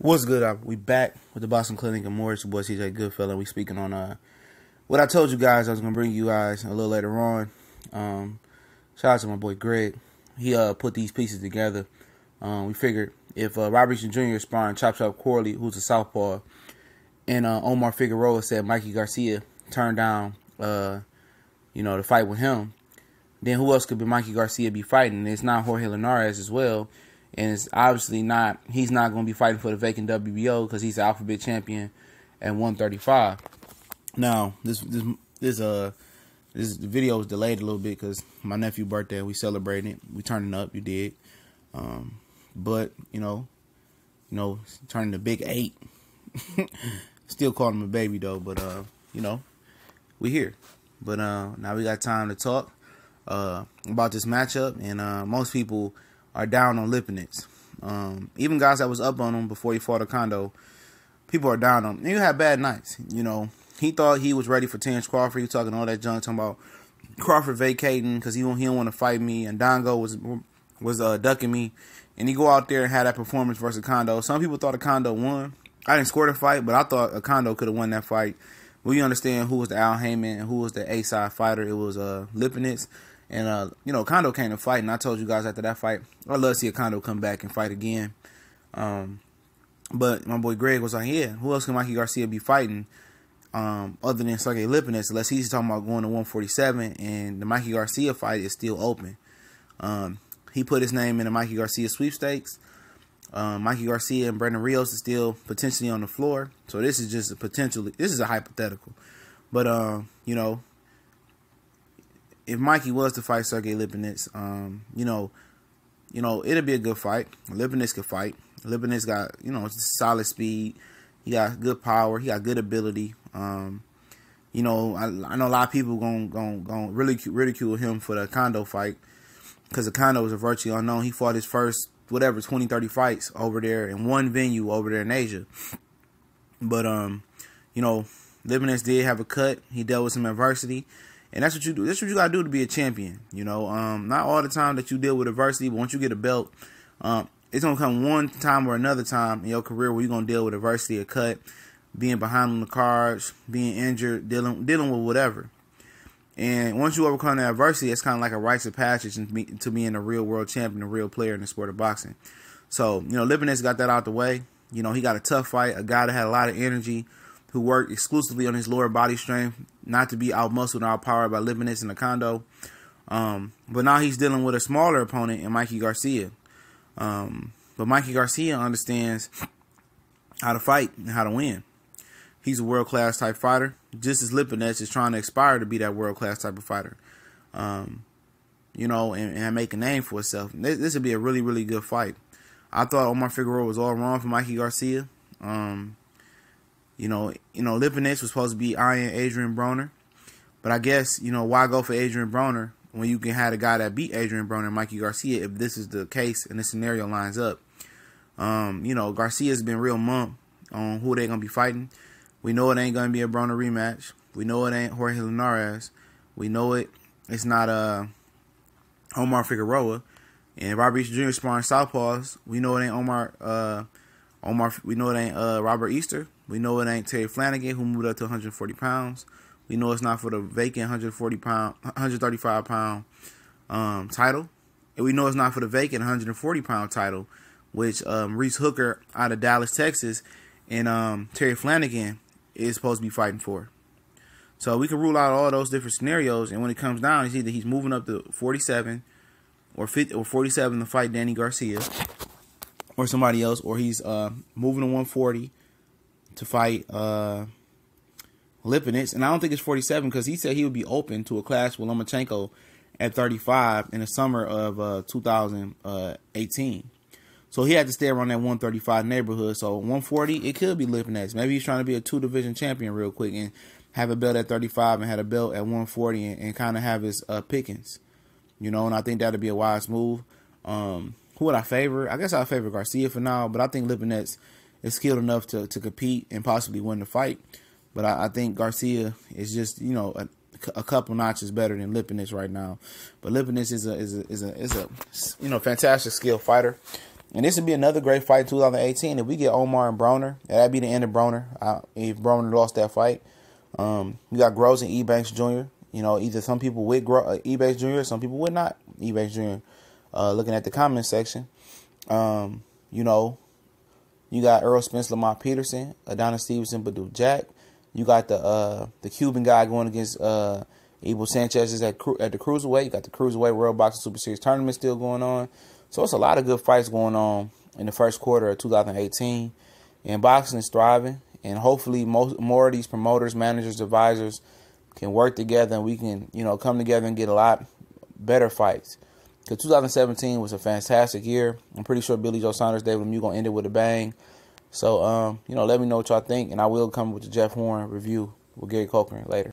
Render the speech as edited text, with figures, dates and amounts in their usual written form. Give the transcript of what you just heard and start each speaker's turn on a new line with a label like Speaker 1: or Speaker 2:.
Speaker 1: What's good? We back with the Boston Clinic and more. It's your boy CJ Goodfella. We speaking on what I told you guys I was gonna bring you guys a little later on. Shout out to my boy Greg. He put these pieces together. We figured if Robert Easter Jr. is sparring Chop Corley, who's a southpaw, and Omar Figueroa said Mikey Garcia turned down the fight with him, then who else could be Mikey Garcia be fighting? And it's not Jorge Linares as well. And it's obviously not, he's not going to be fighting for the vacant WBO because he's the alphabet champion at 135. Now, this video was delayed a little bit because my nephew's birthday, we celebrated it. We turning up, you did. But, turning the big 8. Still calling him a baby though, but, we here. But now we got time to talk about this matchup, and most people are down on Lipinets. Even guys that was up on him before he fought Oquendo, people are down on him. And you had bad nights. He thought he was ready for Terence Crawford. He was talking all that junk, talking about Crawford vacating because he don't want to fight me, and Dongo was ducking me. And he go out there and had that performance versus Oquendo. Some people thought Oquendo won. I didn't score the fight, but I thought Oquendo could have won that fight. We understand who was the Al Heyman and who was the A-side fighter. It was Lipinets. And, Oquendo came to fight, and I told you guys after that fight, I'd love to see Oquendo come back and fight again. But my boy Greg was like, yeah, who else can Mikey Garcia be fighting other than Sergey Lipinets, unless he's talking about going to 147, and the Mikey Garcia fight is still open. He put his name in the Mikey Garcia sweepstakes. Mikey Garcia and Brandon Rios is still potentially on the floor. So this is just this is a hypothetical. But, if Mikey was to fight Sergey Lipinets, it'd be a good fight. Lipinets could fight. Lipinets got, solid speed. He got good power. He got good ability. I know a lot of people gonna ridicule him for the Oquendo fight because Oquendo was a virtually unknown. He fought his first 20, 30 fights over there in one venue over there in Asia. But Lipinets did have a cut. He dealt with some adversity. And that's what you do. That's what you gotta do to be a champion. Not all the time that you deal with adversity, but once you get a belt, it's gonna come one time or another time in your career where you're gonna deal with adversity, a cut, being behind on the cards, being injured, dealing with whatever. And once you overcome that adversity, it's kind of like a rites of passage to being a real world champion, a real player in the sport of boxing. So, Lipinets got that out the way. He got a tough fight, a guy that had a lot of energy, who worked exclusively on his lower body strength, not to be out-muscled or outpowered by Lipinets and Oquendo. But now he's dealing with a smaller opponent in Mikey Garcia. But Mikey Garcia understands how to fight and how to win. He's a world-class type fighter, just as Lipinets is trying to aspire to be that world-class type of fighter. And make a name for himself. This would be a really, really good fight. I thought Omar Figueroa was all wrong for Mikey Garcia. Lipinets was supposed to be eyeing Adrian Broner. But I guess, why go for Adrian Broner when you can have a guy that beat Adrian Broner, Mikey Garcia, if this is the case and the scenario lines up. Garcia's been real mum on who they're going to be fighting. We know it ain't going to be a Broner rematch. We know it ain't Jorge Linares. We know it's not Omar Figueroa. And Robert Easter Jr. sparring southpaws. We know it ain't we know it ain't Robert Easter. We know it ain't Terry Flanagan, who moved up to 140 pounds. We know it's not for the vacant 135-pound title. And we know it's not for the vacant 140-pound title, which Reese Hooker out of Dallas, Texas, and Terry Flanagan is supposed to be fighting for. So we can rule out all those different scenarios, and when it comes down, it's either he's moving up to 47 or 50 or 47 to fight Danny Garcia or somebody else, or he's moving to 140 to fight Lipinets. And I don't think it's 47 because he said he would be open to a clash with Lomachenko at 35 in the summer of 2018. So he had to stay around that 135 neighborhood. So 140, it could be Lipinets. Maybe he's trying to be a 2-division champion real quick and have a belt at 35 and had a belt at 140 and kind of have his pickings. And I think that would be a wise move. Who would I favor? I guess I favor Garcia for now, but I think Lipinets is skilled enough to compete and possibly win the fight. But I think Garcia is just, a couple notches better than Lipinets right now. But Lipinets is a fantastic skilled fighter. And this would be another great fight in 2018. If we get Omar and Broner, that'd be the end of Broner. If Broner lost that fight. We got Groves and Ebanks Jr. You know, either some people with Ebanks Jr., some people would not Ebanks Jr. Looking at the comment section. You know, you got Earl Spence, Lamont Peterson, Adonis Stevenson, Badou Jack. You got the Cuban guy going against Abel Sanchez at the cruiserweight. You got the cruiserweight World Boxing Super Series tournament still going on. So it's a lot of good fights going on in the first quarter of 2018. And boxing is thriving. And hopefully more of these promoters, managers, advisors can work together and we can, you know, come together and get a lot better fights. Because 2017 was a fantastic year. I'm pretty sure Billy Joe Saunders, David Lemieux going to end it with a bang. So, you know, let me know what y'all think. And I will come with the Jeff Horn review with Gary Cochran later.